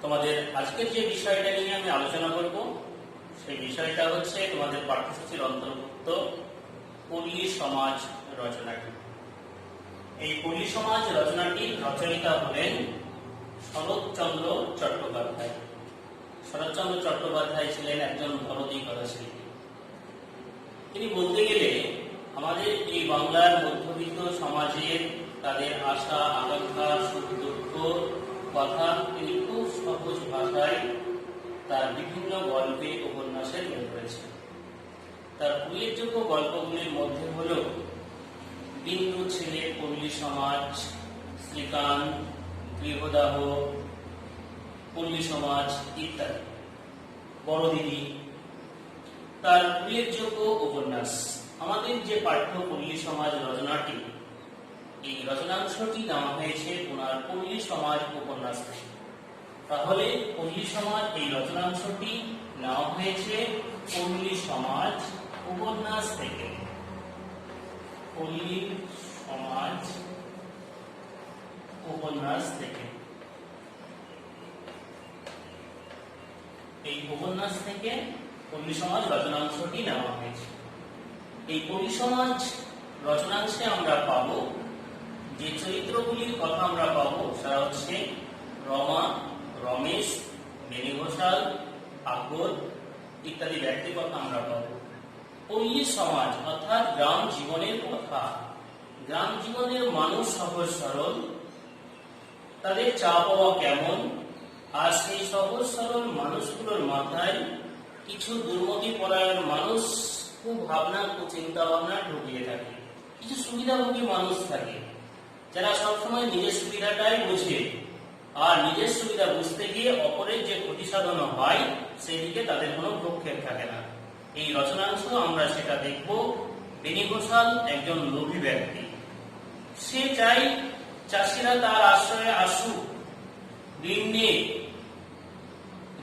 তোমাদের আজকের যে বিষয়টা নিয়ে আমি আলোচনা করব সেই বিষয়টা হচ্ছে তোমাদের পাঠ্যসূচির অন্তর্ভুক্ত পল্লী সমাজ রচনাটি। এই পল্লী সমাজ রচনাটির রচয়িতা হলেন শরৎচন্দ্র চট্টোপাধ্যায়। শরৎচন্দ্র চট্টোপাধ্যায় ছিলেন একজন দরদী কথাশিল্পী। তিনি বলতে গেলে আমাদের এই বাংলার মধ্যবিত্ত সমাজের তাদের আশা আকাঙ্ক্ষা সুখ দুঃখ কথা তিনি খুব সহজ ভাষায় তার বিভিন্ন গল্পে উপন্যাসে তুলে ধরেছেন। তার উল্লেখযোগ্য গল্পগুলির মধ্যে হল বিন্দু ছেলে পল্লী সমাজ, শ্রীকান, গৃহদাহ, পল্লী সমাজ ইত্যাদি, বড় দিদি। তার উল্লেখযোগ্য উপন্যাস আমাদের যে পাঠ্য পল্লী সমাজ রচনাটি, এই রচনাংশটি নেওয়া হয়েছে ওনার পল্লী সমাজ উপন্যাস থেকে। তাহলে পল্লী সমাজ এই রচনাংশটি নেওয়া হয়েছে পল্লী সমাজ উপন্যাস থেকে। পল্লী সমাজ উপন্যাস থেকে এই উপন্যাস থেকে পল্লী সমাজ রচনাংশটি নেওয়া হয়েছে। এই পল্লী সমাজ রচনাংশে আমরা পাবো যে চরিত্রগুলির কথা আমরা পাবো সেটা হচ্ছে রমা, রমেশ, বেণী ঘোষাল, আকবর ইত্যাদি ব্যক্তির কথা আমরা পাবো। পল্লী সমাজ অর্থাৎ গ্রাম জীবনের কথা। গ্রাম জীবনের মানুষ সহজ সরল, তাদের চা পাওয়া কেমন, আর সেই সহজ সরল মানুষগুলোর মাথায় কিছু দুর্মতি পরায়ণ মানুষ খুব ভাবনা চিন্তা ভাবনা ঢুকিয়ে থাকে। কিছু সুবিধাভোগী মানুষ থাকে যারা সবসময় নিজের সুবিধাটাই বোঝে, আর নিজের সুবিধা বুঝতে গিয়ে অপরের যে ক্ষতি সাধন হয় সেদিকে তাদের কোনো ভ্রুক্ষেপ থাকে না। এই রচনাংশ আমরা সেটা দেখব। বেণী ঘোষাল একজন লোভী ব্যক্তি। সে চাই চাষিরা তার আশ্রয়ে আসুক, ঋণ নিয়ে,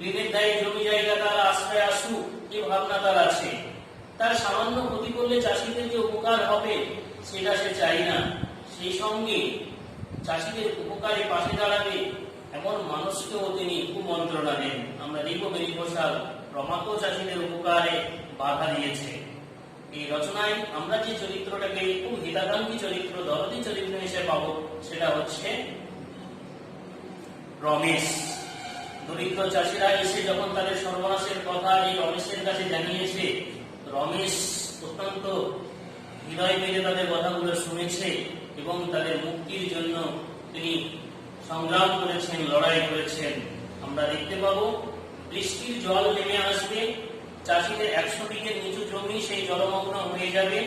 ঋণের দায়ে জমি জায়গা তার আশ্রয়ে আসুক, এই ভাবনা তার আছে। তার সামান্য ক্ষতি করলে চাষিদের যে উপকার হবে সেটা সে চাই না। সেই সঙ্গে চাষিদের উপকারে পাশে দাঁড়াবে এমন মানুষকেও তিনি কুমন্ত্রণা দেন। আমরা দেখব বেণী ঘোষাল রমাকেও চাষিদের উপকারে বাধা দিয়েছে। এই রচনায় আমরা যে চরিত্রটাকে খুব হিতাকাঙ্ক্ষী চরিত্র, দরদী চরিত্র হিসেবে পাবো সেটা হচ্ছে রমেশ। দরিদ্র চাষিরা এসে যখন তাদের সর্বনাশের কথা এই রমেশের কাছে জানিয়েছে, রমেশ অত্যন্ত হৃদয় পেতে তাদের কথাগুলো শুনেছে এবং তাদের মুক্তির জন্য তিনি সংগ্রাম করেছেন, লড়াই করেছেন। আমরা দেখতে পাবো বৃষ্টির জল নেমে আসবে, চাষিদের 100 বিঘে নিচু জমি সেই জলমগ্ন হয়ে যাবে।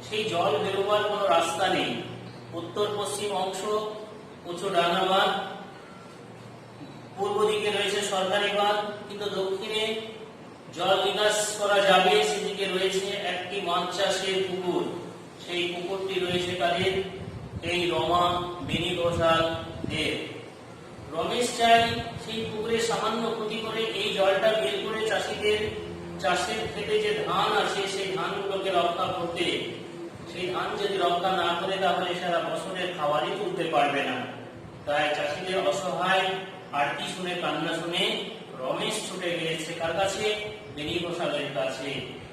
সেই জল বেরোবার কোনো রাস্তা নেই। উত্তর পশ্চিম অংশ উঁচু ডাঙা বাঁধ, পূর্ব দিকে রয়েছে সরকারি বাঁধ, কিন্তু দক্ষিণে জল নিকাশ করা যাবে সেদিকে রয়েছে একটি মাছ চাষের পুকুর। সেই পুকুরটি রয়েছে কাদের? এই রমা, বেণী ঘোষাল দের। রমেশ চাই সেই পুকুরে সামান্য ক্ষতি করে এই জলটা বের করে চাষিদের চাষের ক্ষেতে যে ধান আছে সেই ধানগুলোকে রক্ষা করতে। সেই ধান যদি রক্ষা না করে তাহলে সারা বছরের খাবারই তুলতে পারবে না। তাই চাষিদের অসহায় আরতি শুনে, কান্না শুনে রমেশ ছুটে গিয়েছে কার কাছে? বেণী ঘোষালের কাছে।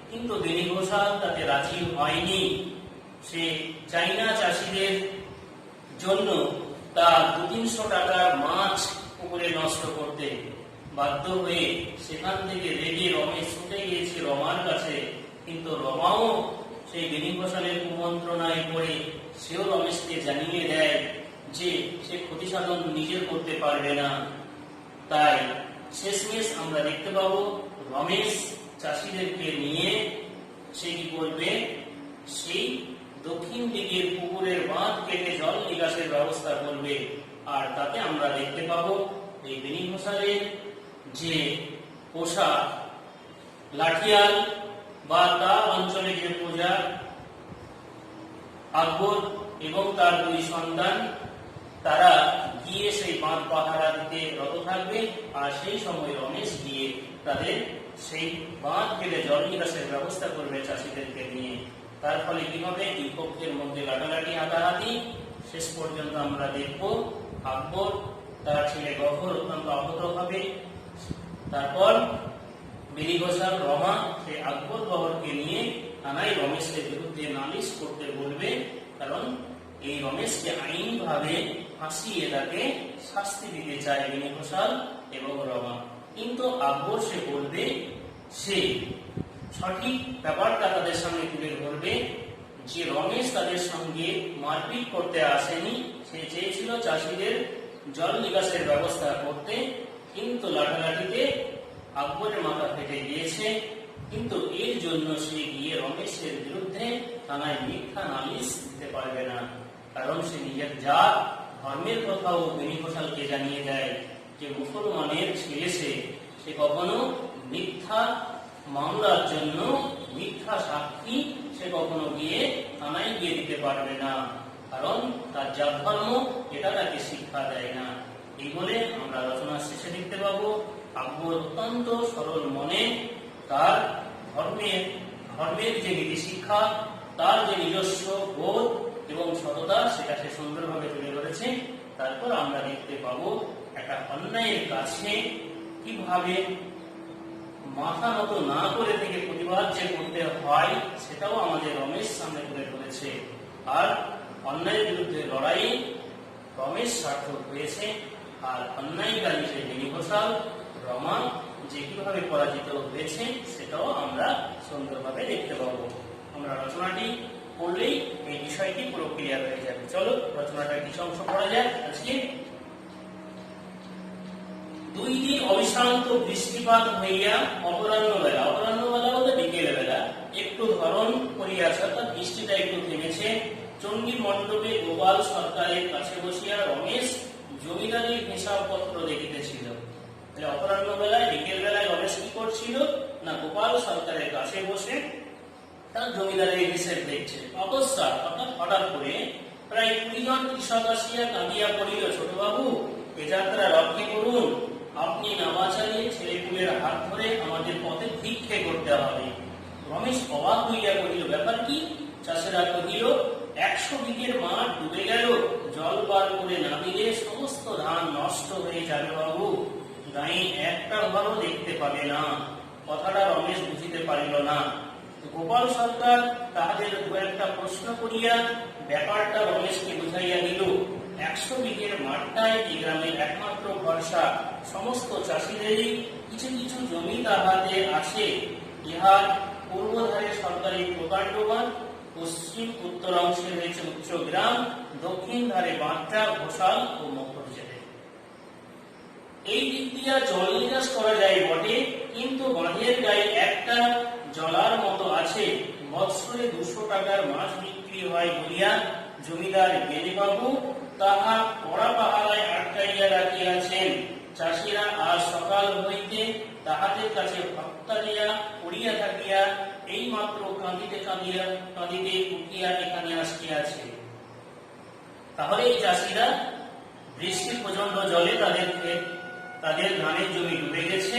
কিন্তু বেণী ঘোষাল তাতে রাজি হয়নি। সে চাই না চাষিদের জন্য তার 200-300 টাকার মাছ পুকুরে নষ্ট করতে। বাধ্য হয়ে সেখান থেকে রেগে রমেশ ছুটে গিয়েছে রমার কাছে। কিন্তু রমাও সেই বেণী ঘোষালের কুমন্ত্রণায় পড়ে সেও রমেশকে জানিয়ে দেয় যে সে ক্ষতি সাধন নিজে করতে পারবে না। তাই শেষমেশ আমরা দেখতে পাবো রমেশ চাষিদেরকে নিয়ে সে কি করবে? সেই দক্ষিণ দিকের পুকুরের বাঁধ কেটে জল নিকাশের ব্যবস্থা করবে। আর তাতে আমরা দেখতে পাবো এই বেণী ঘোষালের যে পোশাক, লাঠিয়াল বা তার অঞ্চলে যে প্রজা, আকবর এবং তার 2 সন্তান, তারা গিয়ে সেই বাঁধ পাহারা দিতে রত থাকবে। আর সেই সময় রমেশ গিয়ে তাদের সেই বাঁধ কেটে জল নিকাশের ব্যবস্থা করবে চাষিদেরকে নিয়ে। তার ফলে কি হবে? দুই পক্ষের মধ্যে লাগালাগি, হাতাহাতি। শেষ পর্যন্ত আমরা দেখব আকবর তার ছেলে গফর অত্যন্ত আহত হবে। তারপর বেনি ঘোষাল রমা সে আকবর গফরকে নিয়ে থানায় রমেশের বিরুদ্ধে নালিশ করতে বলবে, কারণ এই রমেশকে আইনভাবে ফাঁসিয়ে তাকে শাস্তি দিতে চায় বেনি ঘোষাল এবং রমা। কিন্তু আকবর সে বলবে, সে সঠিক ব্যাপারটা তাদের সামনে তুলে ধরবে যে রমেশ তাদের সঙ্গে মারপিট করতে আসেনি, সে চেয়েছিল চাষিদের জল নিকাশের ব্যবস্থা করতে, কিন্তু লাঠালাঠিতে আকবরের মাথা ফেটে গিয়েছে। কিন্তু এর জন্য সে গিয়ে রমেশের বিরুদ্ধে থানায় মিথ্যা নালিশ দিতে পারবে না, কারণ সে নিজের জাত ধর্মের কথাও বেনি ঘোষালকে জানিয়ে দেয় যে মুসলমানের ছেলে সে কখনো মিথ্যা মামলার জন্য মিথ্যা সাক্ষী সে কখনো গিয়ে থানায় গিয়ে দিতে পারবে না, কারণ তার জাত ধর্ম এটা তাকে শিক্ষা দেয় না। এই বলে আমরা রচনার শেষে দেখতে পাবো আকবর অত্যন্ত সরল মনে তার ধর্মের যে নীতি শিক্ষা, তার যে নিজস্ব বোধ এবং সততা, সেটা সে সুন্দরভাবে তুলে ধরেছে। তারপর আমরা দেখতে পাবো একটা অন্যায়ের কাছে কিভাবে মাথা নত না করে থেকে প্রতিবাদ যে করতে হয়, সেটাও আমাদের রমেশ সামনে তুলে ধরেছে। আর অন্যায়ের বিরুদ্ধে লড়াই রমেশ সার্থক হয়েছে, আর অন্যায়কারী সে বেনি ঘোষাল রমা যে কিভাবে পরাজিত হয়েছে সেটাও আমরা সুন্দরভাবে দেখতে পাবো। আমরা রচনাটি পড়লেই এই বিষয়টি পুরো ক্লিয়ার হয়ে যাবে। চলো রচনাটা কিছু অংশ পড়া যায়। আজকে 2 দিন অবিশ্রান্ত বৃষ্টিপাত হইয়া অপরাহ্নবেলা বলতে বিকেল বেলা একটু ধরন করিয়াছে, অর্থাৎ বৃষ্টিটা একটু থেমেছে। চণ্ডী মণ্ডপে গোপাল সরকারের কাছে বসিয়া রমেশ জমিদারির হিসাবপত্র দেখিতেছিল। তাহলে অপরাহ্ন বেলায় বিকেল বেলায় রমেশ কি করছিল না, গোপাল সরকারের কাছে বসে তার জমিদারির হিসেব দেখছে। অকস্মাৎ অর্থাৎ হঠাৎ করে প্রায় 20 জন কৃষক আসিয়া কাঁদিয়া পড়িল, ছোটবাবু এ যাত্রা রক্ষে করুন, আপনি না বাঁচালে ছেলেপুলের হাত ধরে আমাদের পথে ভিক্ষে করতে হবে। রমেশ অবাক হইয়া কহিল, ব্যাপার কি? চাষেরা কহিল, 100 বিঘের মাঠ ডুবে গেল, জল বার করে না দিলে সমস্ত ধান নষ্ট হয়ে যাবে বাবু, গায়ে একটা ঘরও দেখতে পাবে না। কথাটা রমেশ বুঝিতে পারিল না। গোপাল সরকার তাহাদের 2-1টা প্রশ্ন করিয়া ব্যাপারটা রমেশকে বুঝাইয়া দিল। 100 বিঘের মাঠটাই এই গ্রামের একমাত্র ভরসা, সমস্ত চাষিদেরই কিছু কিছু জমি তাহাতে আছে। ইহার পূর্বধারে সরকারি প্রকাণ্ডবান, পশ্চিম উত্তর অংশে রয়েছে উচ্চ গ্রাম, দক্ষিণ ধারে বাঁধটা ঘোষাল ও মকর জেলে। এই দিক দিয়া জল নিকাশ করা যায় বটে, কিন্তু বাঁধের গায়ে একটা জলার মতো আছে, বৎসরে 200 টাকার মাছ বিক্রি হয় বলিয়া জমিদার বেনিবাবু তাহা কড়া পাহারায় আটকাইয়া রাখিয়াছেন। চাষিরা আজ সকাল হইতে তাহাদের কাছে ভক্তালিয়া পড়িয়া থাকিয়া এই মাত্র কাঁদিতে উঠিয়া এখানে আসিয়াছে। তাহলে এই চাষিরা বৃষ্টির প্রচন্ড জলে তাদের ধানের জমি ডুবে গেছে।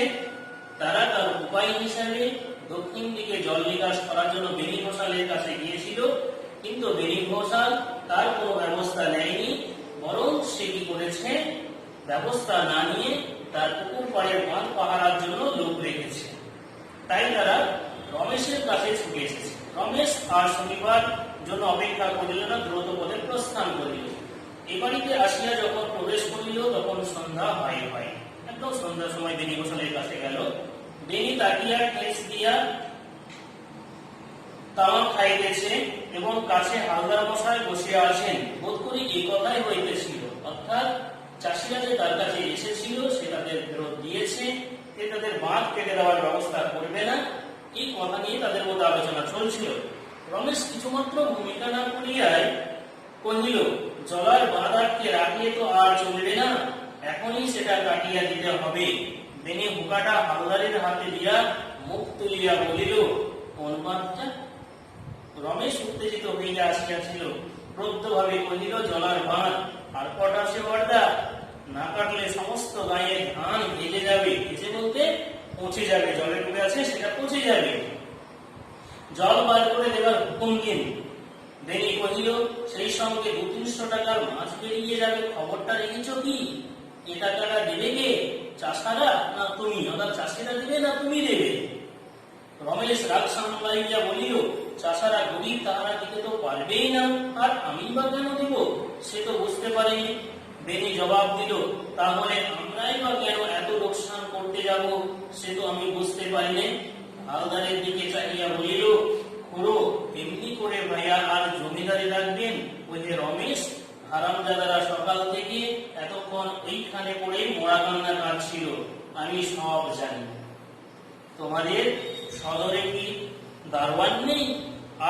তারা তার উপায় হিসাবে দক্ষিণ দিকে জল নিকাশ করার জন্য বেনি ঘোষালের কাছে গিয়েছিল, কিন্তু বেনি ঘোষাল তার কোনো ব্যবস্থা নেয়নি, বরং সে কি করেছে, ব্যবস্থা না নিয়ে তার পুকুর পাড়ের বাঁধ পাহারার জন্য লোক রেখেছে। তাই তারা রমেশের কাছে ছুটে এসেছে। রমেশ আর শনিবার জন্য অপেক্ষা করিল না, দ্রুত পথে প্রস্থান করিল। এই বাড়িতে আসিয়া যখন প্রবেশ করিল তখন সন্ধ্যা হয়। একদম সন্ধ্যার সময় বেনি ঘোষালের কাছে গেল। বেনি তাকিয়া ঠেস দিয়া তামাক খাইতেছে এবং কাছে হালদার মশাই বসিয়া আছেন। বোধ করি এই কথাই হইতেছিল, অর্থাৎ চাষিরা যে তার কাছে এসেছিল সে তাদের ফেরত দিয়েছে, সে তাদের বাঁধ কেটে দেওয়ার ব্যবস্থা করবে না, এই কথা নিয়ে তাদের মধ্যে আলোচনা চলছিল। রমেশ কিছুমাত্র ভূমিকা না করিয়াই কহিল, জলার বাঁধ আটকে রাখিয়ে তো আর চলবে না, এখনই সেটা কাটিয়া দিতে হবে। বেনি হুকাটা হালদারের হাতে দিয়া মুখ তুলিয়া বলিল, কোন বাঁধটা? রমেশ উত্তেজিত হইয়া আসিয়াছিল, ক্রুদ্ধভাবে কহিল, জলার বাঁধ। আর কটা সে বর্দা? না কাটলে সমস্ত গায়ে ধান ভেজে যাবে। ভেজে বলতে পচে যাবে, জলে ডুবে আছে সেটা পচে যাবে। জল বার করে দেবার হুকুম দিন। বেনি কহিল, সেই সঙ্গে 200-300 টাকার মাছ বেরিয়ে যাবে, খবরটা রেখেছ কি? এ টাকাটা দেবে কে? চাষারা না তুমি? অর্থাৎ চাষিরা দেবে না তুমি দেবে? রমেশ রাগ সামলাইয়া বলিল, চাষারা গরিব, তাহারা দিতে তো পারবেই না, আর আমি বা কেন দেব? সে তো বুঝতে পারেনি। বেনি জবাব দিল, তাহলে আমরাই বা কেন এত লোকসান করতে যাব, সে তো আমি বুঝতে পারিনি। হালদারের দিকে চাহিয়া বলিল, খুড়ো, এমনি করে ভাইয়া আর জমিদারি রাখবেন? ওই যে রমেশ, হারামজাদারা সকাল থেকে এতক্ষণ ওইখানে পড়ে মোড়া কান্না কাটছিল, আমি সব জানি। তোমাদের সদরে কি দারোয়ান নেই?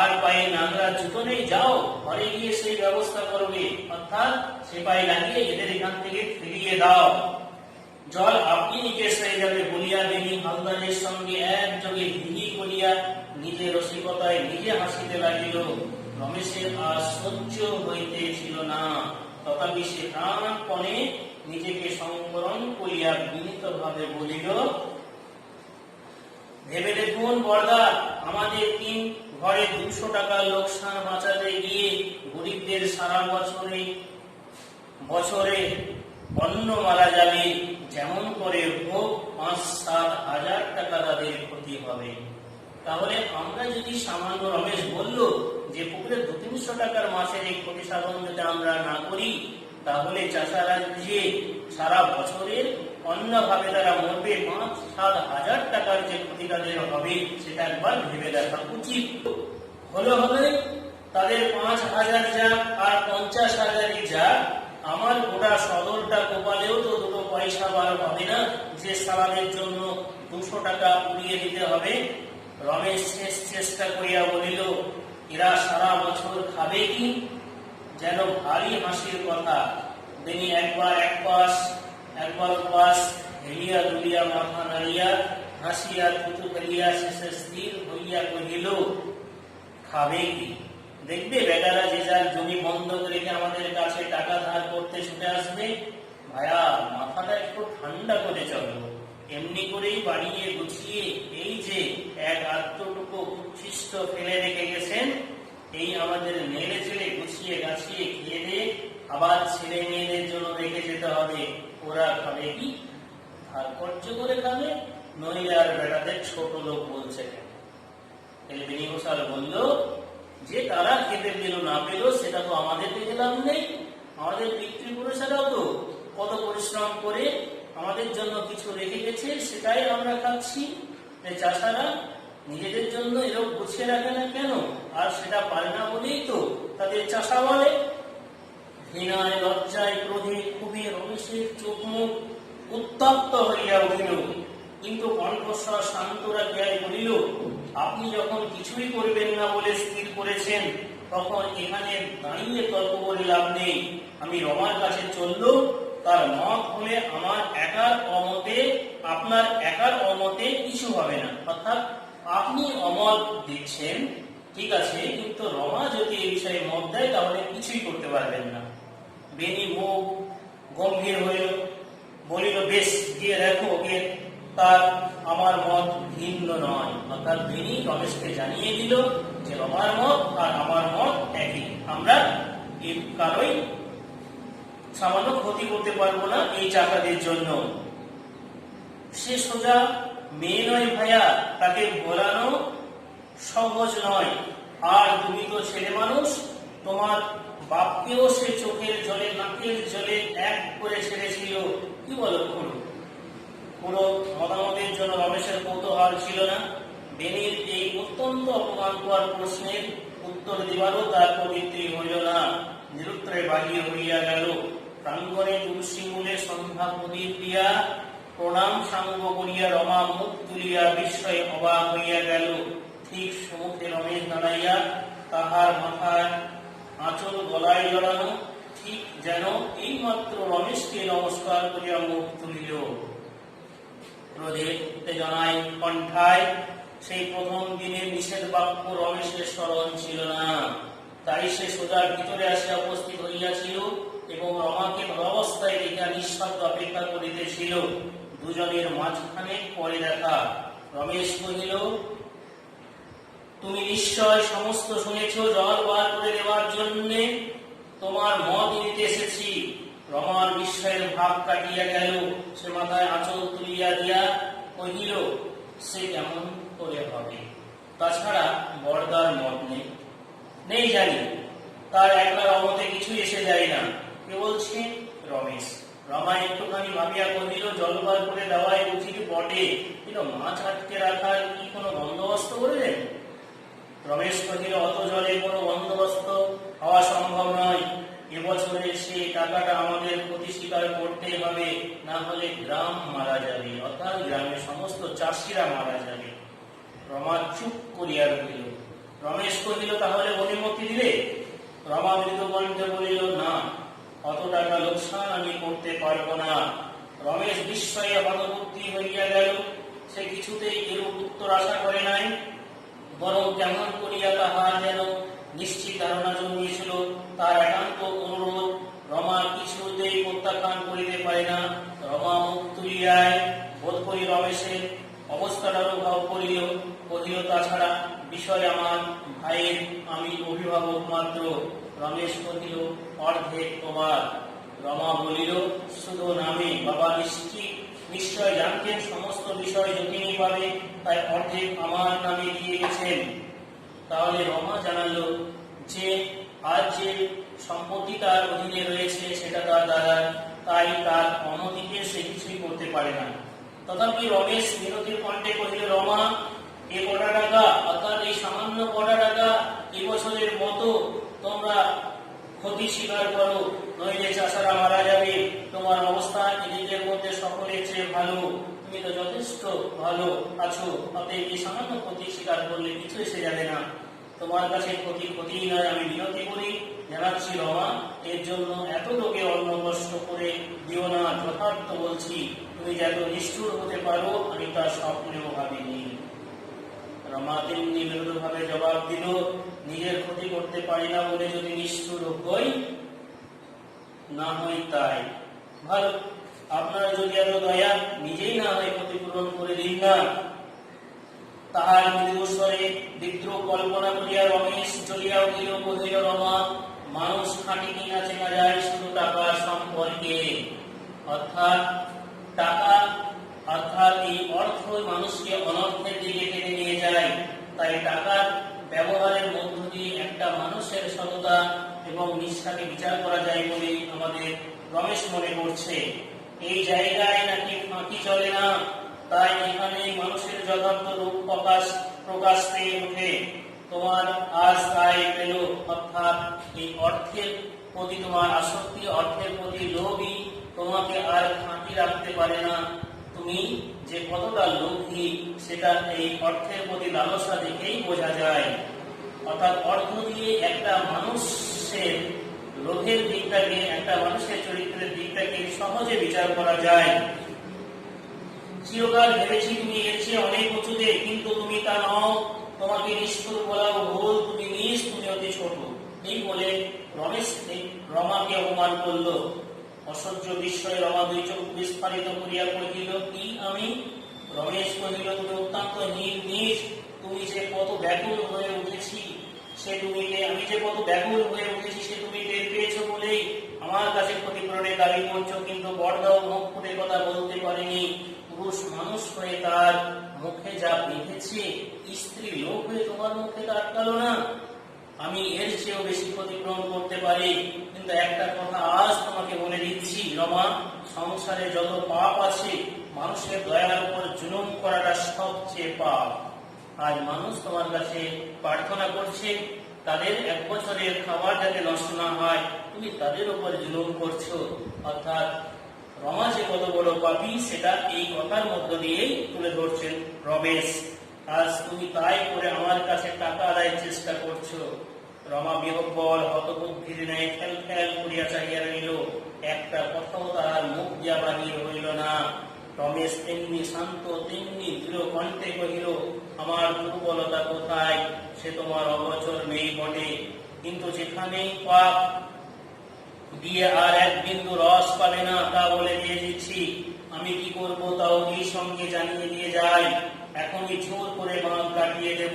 আর পায়ে নাগরা জুতো নেই? যাও ঘরে গিয়ে সেই ব্যবস্থা করবে, অর্থাৎ সেপাই লাগিয়ে এদের এখান থেকে ফিরিয়ে দাও। জল আপনি নিকেশ হয়ে যাবে বলিয়া বেনি হালদারের সঙ্গে একযোগে ভিড়ি করিয়া নিজে রসিকতায় নিজে হাসিতে লাগিল। রমেশের আর সহ্য হইতেছিল না, তথাপি সে প্রাণপণে নিজেকে সংবরণ করিয়া বিনীত ভাবে বলিল, ভেবে দেখুন বর্দা, আমাদের 3 ঘরে 200 টাকার লোকসান বাঁচাতে গিয়ে গরিবদের সারা বছরে অন্ন মারা যাবে, যেমন করে হোক 5-7 হাজার টাকা তাদের ক্ষতি হবে। তাহলে আমরা যদি সামান্য, রমেশ বলল যে পুকুরে 200-300 টাকার মাসের এই ক্ষতি সাধন যদি আমরা না করি, তাহলে চাষারা যে সারা বছরের অন্যভাবে তারা মরবে, 5-7 হাজার টাকার যে ক্ষতি তাদের হবে, সেটা একবার ভেবে দেখা উচিত। হলে তাদের 5,000 যাক আর 50,000 যাক, আমার গোটা সদরটা কোপালেও তো 2 পয়সা বার হবে না, যে সালাদের জন্য 200 টাকা উড়িয়ে দিতে হবে। রমেশ শেষ চেষ্টা করিয়া বলিল, এরা সারা বছর খাবে কি? যেন ভারী হাসির কথা। তিনি একবার উপাস হেলিয়া দুলিয়া মাথা নাড়িয়া হাসিয়া থুতু ফেলিয়া শেষে স্থির হইয়া কহিল, খাবে কি? দেখবে বেটারা যে যার জমি বন্ধক রেখে আমাদের কাছে টাকা ধার করতে ছুটে আসবে। ভাইয়া, মাথাটা একটু ঠান্ডা করে চলো। এমনি করেই বাড়িয়ে গুছিয়ে এই যে এক আত্মটুকু উচ্ছিষ্ট ফেলে রেখে গেছেন, এই আমাদের নেড়ে চেড়ে গুছিয়ে গাছিয়ে খেয়ে দিয়ে আবার ছেলে মেয়েদের জন্য রেখে যেতে হবে। ওরা খাবে কি? ধার কর্য করে খাবে, নইলে আর বেটাদের ছোট লোক বলছে কেন? বেনি ঘোষাল বলল যে তারা খেতে পেল না পেল সেটা তো আমাদের পেতে লাভ নেই। আমাদের পিতৃপুরুষেরাও তো কত পরিশ্রম করে আমাদের জন্য কিছু রেখে গেছে, সেটাই আমরা খাচ্ছি। চাষারা নিজেদের জন্য এরকম গুছিয়ে রাখে না কেন? আর সেটা পারে না বলেই তো তাদের চাষা বলে। ঘৃণায়, লজ্জায়, ক্রোধে, ক্ষোভে রমেশের চোখ মুখ উত্তপ্ত হইয়া উঠিল, কিন্তু কণ্ঠস্বর শান্ত রাখিয়া বলিল, আপনি যখন কিছুই করবেন না বলে স্থির করেছেন, তখন এখানে দাঁড়িয়ে তর্ক করে লাভ নেই। আমি রমার কাছে চললুম, তার মত হলে আমার একার অমতে, আপনার একার অমতে কিছু হবে না। অর্থাৎ আপনি অমত দিচ্ছেন, ঠিক আছে, কিন্তু রমা যদি এই বিষয়ে মত দেয় তাহলে কিছুই করতে পারবেন না। বেনি মুখ গম্ভীর হইল, বলিল, বেশ, গিয়ে দেখো ওকে, তার আমার মত ভিন্ন নয়। অর্থাৎ বেনি রমেশকে জানিয়ে দিল যে রমার মত আর আমার মত একই, আমরা এই কারোই সামান্য ক্ষতি করতে পারবো না এই চাকাদের জন্য। সে সোজা মেয়ে নয় ভাইয়া, তাকে বলানো সহজ নয়। আর তুমি তো ছেলে মানুষ, তোমার বাপকেও সে চোখের জলে নাকের জলে এক করে ছেড়েছিল। কি বলো? পুরো মতামতের জন্য রমেশের কৌতূহল ছিল না। বেনির এই অত্যন্ত অপমানকর প্রশ্নের উত্তর দিবারও তার প্রবৃত্তি হইল না। নিরুত্তরে বাহির হইয়া গেল। প্রাঙ্গণে তুলসী মূলে সন্ধ্যা প্রদীপ দিয়া প্রণাম সাঙ্গ করিয়া রমা মুখ তুলিয়া বিস্ময়ে অবাক হইয়া গেল। ঠিক সম্মুখে রমেশ দাঁড়াইয়া, তাহার মাথায় আঁচল গলায় জড়ানো, ঠিক যেন এই মাত্র রমেশকে নমস্কার করিয়া মুখ তুলিল। ক্রোধে উত্তেজনায় কণ্ঠায় সেই প্রথম দিনের নিষেধ বাক্য রমেশের স্মরণ ছিল না। তাই সে সোজা ভিতরে আসিয়া উপস্থিত হইয়াছিল এবং রমাকে অবস্থায় দেখিয়া নিঃশব্দ অপেক্ষা করিতেছিল। দুজনের মাঝখানে পরে দেখা। রমেশ কহিল, তুমি নিশ্চয় সমস্ত শুনেছ, জল বার করে দেওয়ার জন্য তোমার মত নিতে এসেছি। রমার বিস্ময়ের ভাব কাটিয়া গেল, সে মাথায় আঁচল তুলিয়া দিয়া কহিল, সে কেমন করে হবে? তাছাড়া বরদার মত নেই। নেই জানি, তার একলা রমতে কিছু এসে যায় না। কে বলছে? রমেশ। রমা একটুখানি ভাবিয়া কহিল, জলবার করে দেওয়াই উচিত বটে, কিন্তু মাছ আটকে রাখার কি কোনো বন্দোবস্ত করলেন? রমেশ কহিল, অত জলে কোনো বন্দোবস্ত হওয়া সম্ভব নয়। এবছরে সে টাকাটা আমাদের প্রতি স্বীকার করতে হবে, না হলে গ্রাম মারা যাবে, অর্থাৎ গ্রামের সমস্ত চাষিরা মারা যাবে। রমা চুপ করিয়া রহিল। রমেশ কহিল, তাহলে অনুমতি দিলে? রমা মৃদু কণ্ঠে বলিল, না, অত টাকা লোকসান আমি করতে পারব না। রমেশ বিস্ময়ে হতবুদ্ধি হইয়া গেল। সে কিছুতেই এরূপ উত্তর আশা করে নাই, বরং কেমন করিয়া তাহার যেন নিশ্চিত ধারণা জন্মিয়েছিল। তার একান্ত অনুরোধ রমা কিছুতেই প্রত্যাখ্যান করিতে পারে না। রমা মুখ তুলিয়ায় বোধ করি রমেশের অবস্থাটার অনুভব করিল। কহিল, তাছাড়া বিষয় আমার ভাইয়ের, আমি অভিভাবক মাত্র। রমেশ কহিল, অর্ধেক তোমার। রমা বলিল, শুধু নামে। বাবা নিশ্চয় জানতেন সমস্ত বিষয় যতীনই পাবে, তাই অর্ধেক আমার নামে দিয়ে গেছেন। তাহলে রমা জানালো যে আজ যে সম্পত্তি তার অধীনে রয়েছে সেটা তার দাদার, তাই তার অনধিকে সে কিছুই করতে পারে না। তথাপি রমেশ বিনতির কণ্ঠে কহিল, রমা, এ কটা টাকা, অর্থাৎ এই সামান্য কটা টাকা এবছরের মতো তোমরা ক্ষতি স্বীকার করো, নইলে চাষারা মারা যাবে। তোমার অবস্থা এদিকের মধ্যে সকলের চেয়ে ভালো, তুমি তো যথেষ্ট ভালো আছো, অতএব এই সামান্য ক্ষতি স্বীকার করলে কিছু এসে যাবে না। তোমার কাছে ক্ষতিই নয়, আমি বিনতি করি, জানাচ্ছি রমা, এর জন্য এত লোকে অন্য কষ্ট করে দিও না। যথার্থ বলছি, তুমি যত নিষ্ঠুর হতে পারো আমি তার স্বপ্নেও ভাবিনি। রমা তেমনি মৃদুভাবে জবাব দিল, নিজের ক্ষতি করতে পারি না বলে যদি নিষ্ঠুর হই, না হই তাই ভালো। আপনার যদি এত দয়া, নিজেই না হয় ক্ষতিপূরণ করে দিন না। তাহার মৃদু স্বরে বিদ্রোহ কল্পনা করিয়া রমেশ চলিয়া উঠিল। কহিল, রমা, মানুষ খাঁটি কিনা চেনা যায় শুধু টাকার সম্পর্কে। অর্থাৎ এই অর্থ মানুষকে অনর্থের দিকে টেনে নিয়ে যায়। তাই টাকার ব্যবহারের মধ্য দিয়ে একটা মানুষের সততা এবং নিষ্ঠাকে বিচার করা যায় বলে আমাদের রমেশ মনে করছে। এই জায়গায় নাকি ফাঁকি চলে না, তাই এখানে মানুষের যথার্থ রূপ প্রকাশ পেয়ে ওঠে। তোমার আজ তাই পেল, অর্থাৎ এই অর্থের প্রতি তোমার আসক্তি, অর্থের প্রতি লোভই তোমাকে আর ফাঁকি রাখতে পারে না। তুমি যে কতটা লোভী সেটা এই অর্থের প্রতি লালসা দেখেই বোঝা যায়। অর্থাৎ অর্থ দিয়ে একটা মানুষের লোভের দিকটাকে, একটা মানুষের চরিত্রের দিকটাকে সহজে বিচার করা যায়। চিরকাল ভেবেছি তুমি এর চেয়ে অনেক উঁচুতে, কিন্তু তুমি তা নও। তোমাকে নিষ্ঠুর বলাও ভুল, তুমি নিজ, তুমি অতি ছোট। এই বলে রমেশ রমাকে অপমান করল। অসহ্য বিস্ময়ে রমা দুই চোখ বিস্ফারিত করিয়া কহিল, কি আমি? রমেশ কহিল, তুমি অত্যন্ত নিজ, তুমি যে কত ব্যাকুল হয়ে উঠেছি সে তুমি টের পেয়েছো বলেই আমার কাছে ক্ষতিপূরণের দাবি করছো, কিন্তু বড়দাও মুখ ফুটে কথা বলতে পারেনি। পুরুষ মানুষ হয়ে তার মুখে যা বেঁধেছে, স্ত্রী লোক হয়ে তোমার মুখে তা আটকালো না। আমি এর চেয়েও বেশি ক্ষতিপূরণ করতে পারি, কিন্তু একটা কথা আজ তোমাকে বলে দিচ্ছি রমা, সংসারে যত পাপ আছে, মানুষের দয়ার উপর জুলুম করাটা সবচেয়ে পাপ। আজ মানুষ তোমার কাছে প্রার্থনা করছে তাদের এক বছরের খাবার যাতে নষ্ট না হয়, তুমি তাদের উপর জুলুম করছো। অর্থাৎ রমা যে কত বড় পাপী সেটা এই কথার মধ্য দিয়েই তুলে ধরছেন রমেশ। আজ তুমি তাই করে আমার কাছে টাকা আদায়ের চেষ্টা করছো। রমা বিহ্বল হতবুদ্ধির ন্যায় ফেল করিয়া চাহিয়া রইল। একটা কথাও তাহার মুখ দিয়া বাহির হইল না। রমেশ তেমনি শান্ত, তেমনি দৃঢ় কণ্ঠে কহিল, আমার দুর্বলতা কোথায়? সে তোমার অগোচর নেই বটে, কিন্তু যেখানেই পাপ দিয়ে আর এক বিন্দু রস পাবে না তা বলে দিয়ে দিচ্ছি। আমি কি করবো তাও এই সঙ্গে জানিয়ে দিয়ে যাই। এখনই জোর করে বাঁধ কাটিয়ে দেব,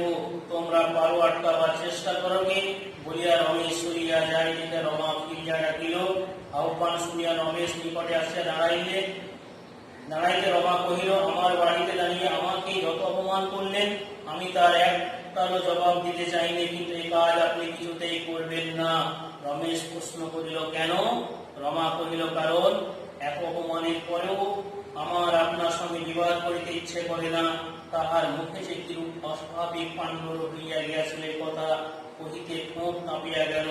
তোমরা পারো আটকাবার চেষ্টা করো গে। বলিয়া রমেশ সরিয়া যায়, রমা ফিরিয়া ডাকিল, আহ্বান শুনিয়া রমেশ নিকটে আসিয়া দাঁড়াইতে রমা কহিল, আমার বাড়িতে দাঁড়িয়ে আমাকে যত অপমান করলেন আমি তার একটারও জবাব দিতে চাইনি, কিন্তু এই কাজ আপনি কিছুতেই করবেন না। রমেশ প্রশ্ন করিল, কেন? রমা কহিল, কারণ এক অপমানের পরেও আমার আপনার সঙ্গে বিবাদ করিতে ইচ্ছে করে না। তাহার মুখে যে কিরূপ অস্বাভাবিক পাণ্ডুর হইয়া গিয়াছিল কথা কহিতে ঠোঁট কাঁপিয়া গেল,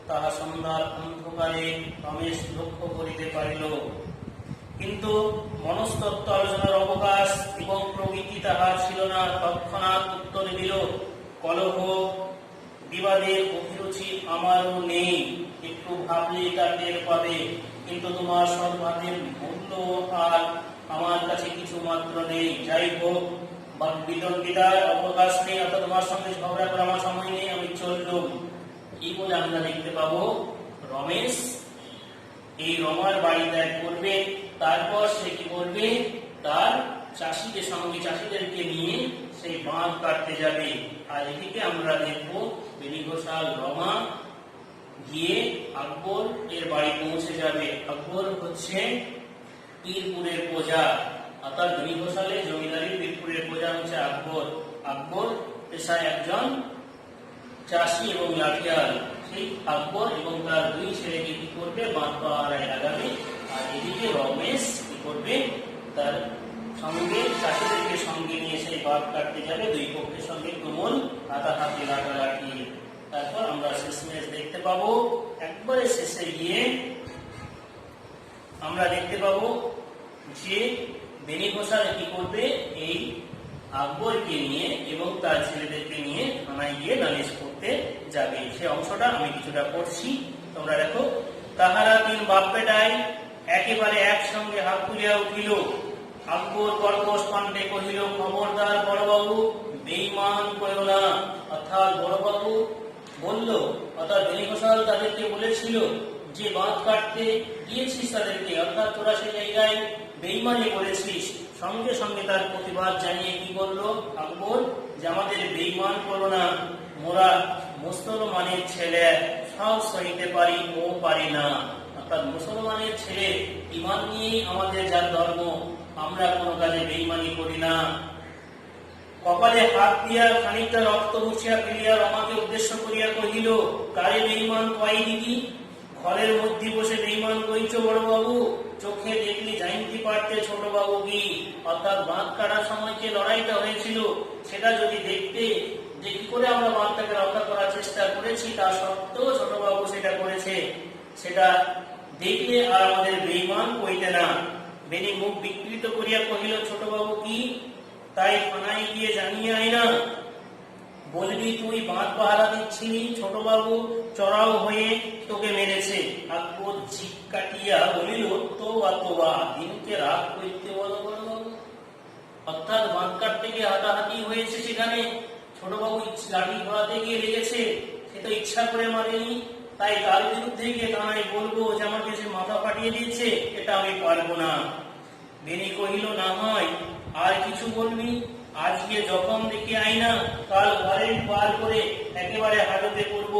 তাহা সন্ধ্যার অন্ধকারে রমেশ লক্ষ্য করিতে পারিল। কিন্তু মনস্তত্ত্ব আলোচনার অবকাশ এবং প্রবৃত্তি তাহার ছিল না। তৎক্ষণাৎ উত্তর দিল, কলহ বিবাদের অভিরুচি আমারও নেই, একটু ভাবলেই তা টের পাবে, কিন্তু তোমার সদ্ভাবের মূল্য আর আমার কাছে কিছু মাত্র নেই। যাই হোক, বিতর্কিতার অবকাশ নেই, অর্থাৎ তোমার সঙ্গে ঝগড়া করার আমার সময় নেই, আমি চললুম। এই বলে আমরা দেখতে পাবো রমেশ এই রমার বাড়ি ত্যাগ করবে। তারপর সে কি করবে? তার চাষিদেরকে নিয়ে সেই বাঁধ কাটতে যাবে। আর এদিকে আমরা দেখবো বেনি ঘোষাল রমা গিয়ে আকবর এর বাড়ি পৌঁছে যাবে। আকবর হচ্ছে পীরপুরের প্রজা, অর্থাৎ বেনি ঘোষালের জমিদারি পীরপুরের প্রজা হচ্ছে আকবর। আকবর পেশায় একজন চাষি এবং লাঠিয়াল। সেই আকবর এবং তার দুই ছেলেকে কি করবে? বাঁধ পাহারায় লাগাবে। আর এদিকে রমেশ কি করবে? তার সঙ্গে চাষিদেরকে সঙ্গে নিয়ে সেই বাঁধ কাটতে যাবে। দুই পক্ষের সঙ্গে তুমুল হাতাহাতি লাঠালাঠি। তারপর আমরা শেষমেশ দেখতে পাবো, একবারে শেষে গিয়ে আমরা দেখতে পাবো যে বেনি ঘোষাল কি করবে? এই আকবরকে নিয়ে এবং তার ছেলেদেরকে নিয়ে থানায় গিয়ে নালিশ করতে যাবে। সে অংশটা আমি কিছুটা পড়ছি, তোমরা দেখো। তাহারা তিন বাপ বেটায় একেবারে একসঙ্গে হাত তুলিয়া উঠিল। আকবর কর্কশ কণ্ঠে কহিল, খবরদার বড়বাবু, বেঈমান কইও না। অর্থাৎ বড়বাবু বলল, অর্থাৎ বেনি ঘোষাল তাদেরকে বলেছিল যে বাঁধ কাটতে গিয়েছিস তাদেরকে, অর্থাৎ তোরা সেই জায়গায় বেঈমানি করেছিস। সঙ্গে সঙ্গে তার প্রতিবাদ জানিয়ে কি বললো আকবর, যে আমাদের বেঈমান করো না, মোরা মুসলমানের ছেলে, সব সইতে পারি, ও পারি না। অর্থাৎ মুসলমানের ছেলে, ঈমান নিয়েই আমাদের যার ধর্ম, আমরা কোনো কাজে বেঈমানি করি না। কপালে হাত দিয়া খানিকটা রক্ত মুছিয়া ফেলিয়া রমাকে উদ্দেশ্য করিয়া কহিল, কারে বেঈমান কয় দিদি? ঘরের মধ্যে বসে বেঈমান কইছ বড়বাবু? চোখে দেখলি জানতে পারতে ছোটবাবু কি? অর্থাৎ বাঁধ কাটার সময় যে লড়াইটা হয়েছিল সেটা যদি দেখতে, যে কি করে আমরা বাঁধটাকে রক্ষা করার চেষ্টা করেছি, তা সত্ত্বেও ছোটবাবু সেটা করেছে, সেটা দেখলে আর আমাদের বেঈমান কইতে না। বেনি মুখ বিকৃত করিয়া কহিল, ছোটবাবু কি? তাই থানায় গিয়ে জানিয়ে আয় না। বলবি তুই বাঁধ পাহারা দিচ্ছিলি, ছোটবাবু চড়াও হয়ে তোকে মেরেছে। আকবর জিভ কাটিয়া বলিল, তোবা, দিনকে রাত করতে বলো বড়বাবু। অর্থাৎ বাঁধ কাটতে গিয়ে হাতাহাতি হয়েছে, সেখানে ছোটবাবু লাঠি ঘোরাতে গিয়ে লেগেছে, সে তো ইচ্ছা করে মারেনি। তাই তার বিরুদ্ধে গিয়ে থানায় বলবো যে আমাকে সে মাথা ফাটিয়ে দিয়েছে, এটা আমি পারবো না। বেনি কহিল, না হয় আর কিছু বলবি? আজকে যখন দেখি আইনা, কাল ওয়ারেন্ট বার করে একেবারে হাজতে করব।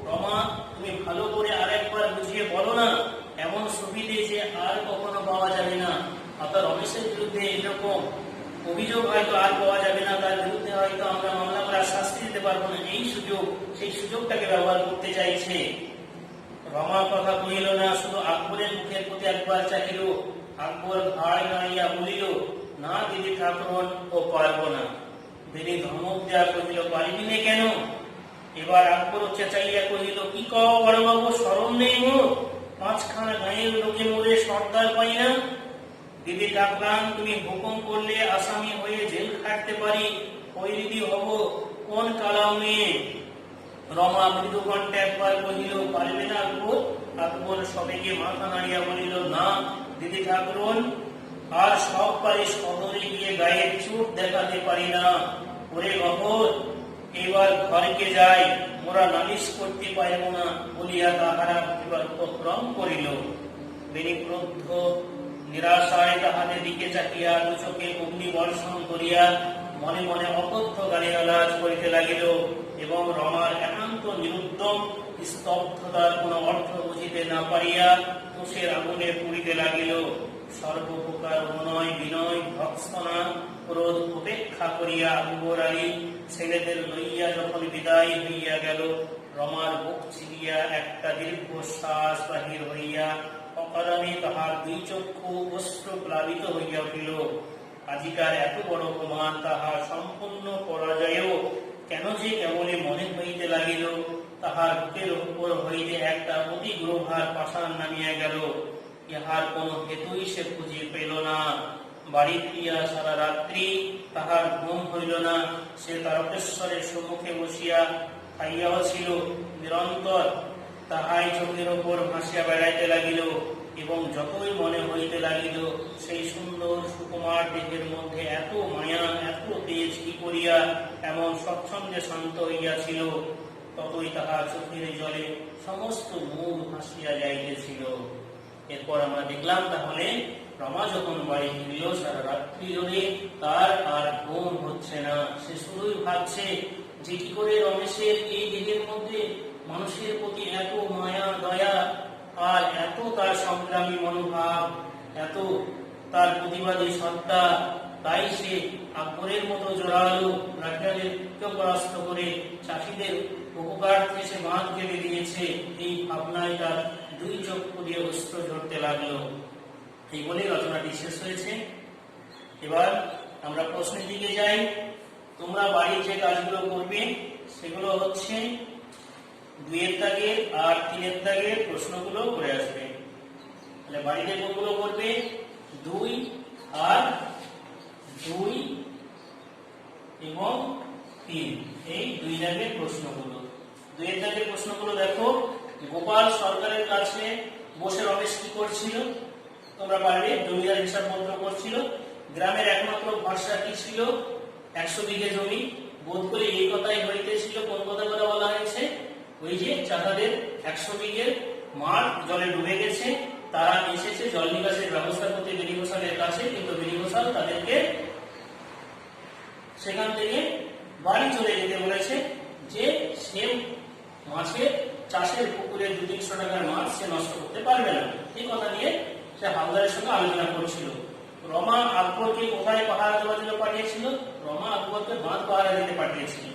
রমা, তুমি ভালো করে আরেকবার বুঝিয়ে বলো না, এমন সুবিধে যে আর কখনো পাওয়া যাবে না। অর্থাৎ রমেশের বিরুদ্ধে এরকম অভিযোগ হয়তো আর পাওয়া যাবে না, তার বিরুদ্ধে হয়তো আমরা মামলা করার শাস্তি দিতে পারবো না। এই সুযোগ, সেই সুযোগটাকে ব্যবহার করতে চাইছে। রমা কথা কহিল না, শুধু আকবরের মুখের প্রতি একবার চাহিল। আকবর ভাই নাইয়া বলিল, না দিদি ঠাকুরন, ও পারবো না। বেনি ধমক দেয়া কহিল, পারিবি না কেন? এবার আকবর চেঁচাইয়া কহিল, কি কও বড়বাবু, শরম নেই মোর? পাঁচখানা গাঁয়ের লোকে মরে সর্দার পাই না। দিদি ঠাকুরান, তুমি হুকুম করলে আসামি হয়ে জেল খাটতে পারি, কৈদি হব কোন কালাও নিয়ে? রমা মৃদু কণ্ঠে একবার কহিল, পারবে না আকবর? আকবর সবেগে মাথা নাড়িয়া বলিল, না দিদি ঠাকুরন, আর সব পারি, শহরে গিয়ে গায়ের চোট দেখাতে পারি না। ওরে গহর, এবার ঘরকে যাই, মোরা নালিশ করতে পারব না বলিয়া তাহারা এবার উপক্রম করিল। বেনি ক্রুদ্ধ নিরাশায় তাহাদের দিকে চাহিয়া দু চোখে অগ্নি বর্ষণ করিয়া মনে মনে অকথ্য গালিগালাজ করিতে লাগিল এবং রমার একান্ত নিরুদ্যম স্তব্ধতার কোন অর্থ বুঝিতে না পারিয়া কোষের আগুনে পুড়িতে লাগিল। সর্বপ্রকার অনুনয় বিনয় ভৎসনা ক্রোধ উপেক্ষা করিয়া আকবর আলী ছেলেদের লইয়া যখন বিদায় হইয়া গেল, রমার বুক চিরিয়া একটা দীর্ঘশ্বাস বাহির হইয়া অকারণে তাহার দুই চক্ষু অশ্রু প্লাবিত হইয়া উঠিল। আজিকার এত বড় প্রমাণ তাহার সম্পূর্ণ পরাজয়েও কেন যে কেবলই মনে হইতে লাগিল। তাহার বুকের উপর হইতে একটা অতি গ্রভার পাষাণ নামিয়া গেল। ইহার কোন হেতুই সে খুঁজে পেল না। বাড়ি ফিরিয়া সারা রাত্রি তাহার ঘুম হইল না। সে তারকেশ্বরের সম্মুখে বসিয়া খাইয়াও ছিল, নিরন্তর তাহাই চোখের ওপর ভাসিয়া বেড়াইতে লাগিল এবং যতই মনে হইতে লাগিল সেই সুন্দর সুকুমার দেহের মধ্যে এত মায়া এত তেজ কি করিয়া এমন স্বচ্ছন্দে শান্ত হইয়াছিল, ততই তাহার চোখের জলে সমস্ত মুখ ভাসিয়া যাইতেছিল। এরপর আমরা দেখলাম তাহলে রমা যখন বাড়ি ফিরল সারা রাত্রি ধরে তার আর ঘুম হচ্ছে না। সে শুধুই ভাবছে যে কি করে রমেশের এই দেহের মধ্যে মানুষের প্রতি এত মায়া দয়া আর এত তার সংগ্রামী মনোভাব, এত তার প্রতিবাদী সত্তা, তাই সে আকবরের মতো জোরালো রাজ্যকে পরাস্ত করে চাষিদের উপকারার্থে সে বাঁধ কেটে দিয়েছে। এই ভাবনায় তার দুই চক্ষু দিয়ে অস্ত্র ঝরতে লাগলো। এই বলে রচনাটি শেষ হয়েছে। এবার আমরা প্রশ্নের দিকে যাই। তোমরা বাড়ির যে কাজগুলো করবে সেগুলো হচ্ছে 2 দাগের আর 3 দাগের প্রশ্নগুলো করে আসবে। তাহলে বাড়িতে কোনগুলো করবে? 2 আর 2 এবং 3, এই 2 দাগের প্রশ্নগুলো। 2 দাগের প্রশ্নগুলো দেখো। গোপাল সরকারের কাছে বসে রমেশ কি করছিল? তোমরা পারবে, জমিদার হিসাবপত্র করছিল। গ্রামের একমাত্র ভরসা কি ছিল? 100 বিঘে জমি। বোধ করে এই কথাই হইতেছিল। কোন কথা বলা হয়েছে? ওই যে চাষাদের 100 বিঘে মাঠ জলে ডুবে গেছে, তারা এসেছে জল নিকাশের ব্যবস্থা করতে বেনিঘোষালের কাছে, কিন্তু বেনিঘোষাল তাদেরকে সেখান থেকে বাড়ি চলে যেতে বলেছে যে সে মাছের চাষের পুকুরে 200-300 টাকার মাছ সে নষ্ট করতে পারবে না। এই কথা নিয়ে সে হালদারের সঙ্গে আলোচনা করছিল। রমা আকবরকে কোথায় পাহারা দেওয়ার জন্য পাঠিয়েছিল? রমা আকবরকে বাঁধ পাহারা দিতে পাঠিয়েছিল।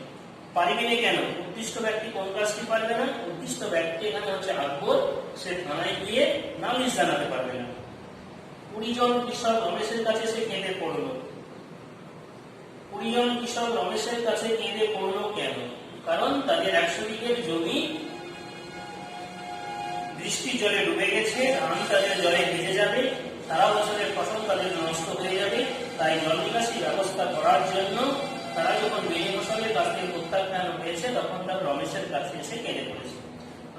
পারিবে না কেন? উদ্দিষ্ট ব্যক্তি কোন কাজটি পারবে না? উদ্দিষ্ট ব্যক্তি এখানে হচ্ছে আকবর। সে থানায় গিয়ে নালিশ জানাতে পারবে না। 20 জন কৃষক রমেশের কাছে সে কেঁদে পড়ল। 20 জন কৃষক রমেশের কাছে কেঁদে পড়ল কেন? কারণ তাদের 100 বিঘের জমি বৃষ্টির জলে ডুবে গেছে, ধান তাদের জলে ভিজে যাবে, সারা বছরের ফসল তাদের নষ্ট হয়ে যাবে। তাই জল নিকাশি ব্যবস্থা করার জন্য তারা যখন বেনিঘোষালের কাছ থেকে প্রত্যাখ্যান হয়েছে তখন তার রমেশের কাছে এসে কেঁদে পড়েছে।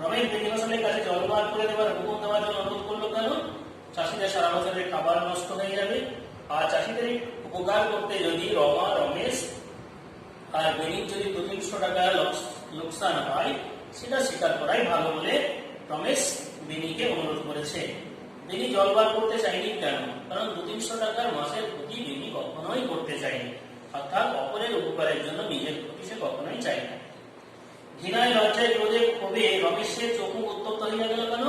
রমেশ বেনিঘোষালের কাছে জল বার করে দেওয়ার হুকুম দেওয়ার জন্য অনুরোধ করলো কেন? চাষিদের সারা বছরের খাবার নষ্ট হয়ে যাবে, আর চাষিদের উপকার করতে যদি রমা রমেশ আর বেনির যদি 200-300 টাকা লোকসান হয় সেটা স্বীকার করাই ভালো বলে রমেশ বেনিকে অনুরোধ করেছে। বেনি জল বার করতে চাইনি কেন? কারণ 200-300 টাকার মাসের ক্ষতি বেনি কখনোই করতে চায়নি, অর্থাৎ অপরের উপকারের জন্য নিজের ক্ষতি সে কখনোই চায় না। ঘৃণায় লজ্জায় ক্রোধে ক্ষোভে রমেশের চোখ মুখ উত্তপ্ত হইয়া গেল কেন?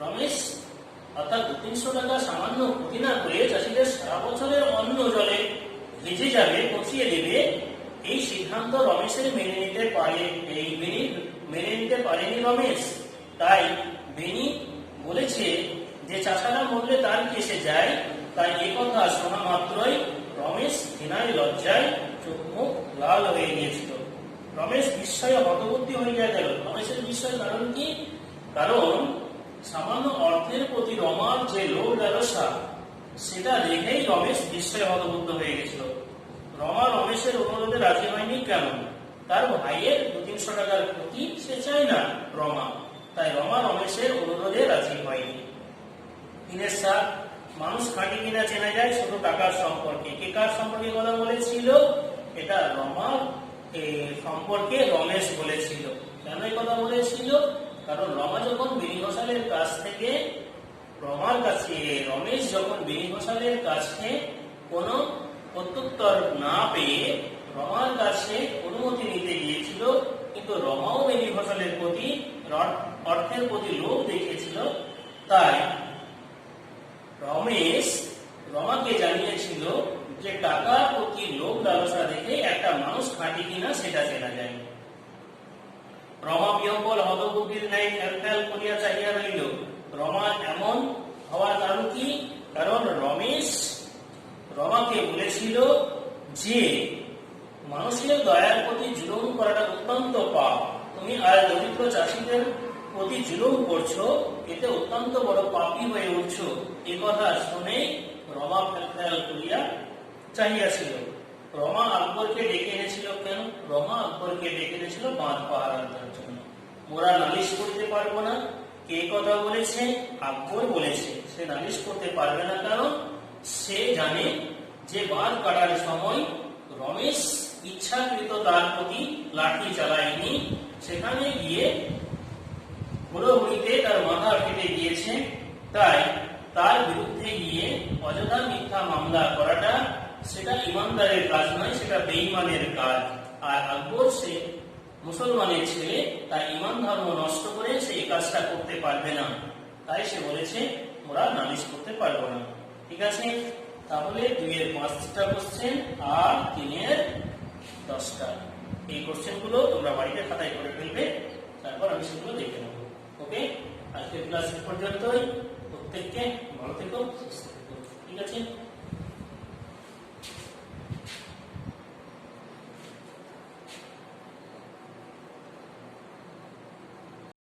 রমেশ অর্থাৎ 200-300 টাকা সামান্য ক্ষতি না করে চাষিদের সারা বছরের অন্ন জলে ভিজে যাবে, পচিয়ে দেবে, এই সিদ্ধান্ত রমেশের মেনে নিতে পারেনি রমেশ। তাই বেনি বলেছে যে চাষারা মরলে তার কি এসে যায়। তাই এই কথা শোনা মাত্রই রমেশ ঘৃণায় লজ্জায় চোখ মুখ লাল হয়ে গিয়েছিল। রমেশ বিস্ময়ে হতবুদ্ধি হইয়া গেল। রমেশের বিস্ময়ের কারণ কি? কারণ সামান্য অর্থের প্রতি রমার যে লোভ লালসা সেটা দেখেই রমেশ বিস্ময়ে হতবুদ্ধ হয়ে গেছিল। রমা রমেশের অনুরোধে রাজি হয়নি কেন? তার ভাইয়ের 200-300 টাকার ক্ষতি সে চায় না রমা, তাই রমা রমেশের অনুরোধে রাজি হয়নি। 3-7 মানুষ খাঁটি কিনা চেনা যায় শুধু টাকার সম্পর্কে। কে কার সম্পর্কে কথা বলেছিল? এটা রমা সম্পর্কে রমেশ বলেছিল। কেন এই কথা বলেছিল? কারণ রমা যখন বেনিঘোষালের কাছ থেকে রমেশ যখন বেনিঘোষালের কাছে কোনো প্রত্যুত্তর না পেয়ে রমার কাছে অনুমতি নিতে গিয়েছিল, কিন্তু রমাও বেনিঘোষালের প্রতি অর্থের প্রতি লোভ দেখিয়েছিল, তাই রমেশ রমাকে জানিয়েছিল যে টাকার প্রতি লোভ লালসা দেখে একটা মানুষ খাঁটি কিনা সেটা চেনা যায়। রমা বিহ্বল হতবুদ্ধির ন্যায় ফ্যাল করিয়া চাহিয়া রইল। রমা এমন হওয়ার কারণ কি? কারণ রমেশ রমাকে বলেছিল যে মানুষের দয়ার প্রতি জুলুম করাটা অত্যন্ত পাপ। তুমি আর দরিদ্র চাষীদের প্রতি জুলুম করছো, এতে অত্যন্ত বড় পাপী হয়ে উঠছো। এ কথা শুনে রমা ফ্যাল করিয়া চাহিয়াছিল। রমা আকবরকে ডেকে এনেছিল কেন? রমা আকবরকে ডেকে এনেছিল বাঁধ পাহারার জন্য। ওরা নালিশ করতে পারবো না। কে কথা বলেছে? আকবর বলেছে। সে নালিশ করতে পারবে না কারণ সে জানে যে বাঁধ কাটার সময় রমেশ ইচ্ছাকৃত তার প্রতি লাঠি চালায়নি। সেখানে গিয়ে হুড়োহুড়িতে তার মাথা ফেটে গিয়েছে। তাই তার বিরুদ্ধে গিয়ে অযথা মিথ্যা মামলা করাটা সেটা ইমানদারের কাজ নয়, সেটা বেঈমানের কাজ। আর আকবর সে মুসলমানের ছেলে, তাই ইমান ধর্ম নষ্ট করে সে এই কাজটা করতে পারবে না। তাই সে বলেছে ওরা নালিশ করতে পারবো না। ঠিক আছে, তাহলে 2-এর 5টা কোশ্চেন আর 3-এর 10টা। এই কোশ্চেন গুলো তোমরা বাড়িতে খাতায় করে ফেলবে, তারপর আমি সেগুলো দেখে নেব। ওকে, আজকের ক্লাস পর্যন্তই। প্রত্যেককে ভালো থেকো, সুস্থ থেকো। ঠিক আছে।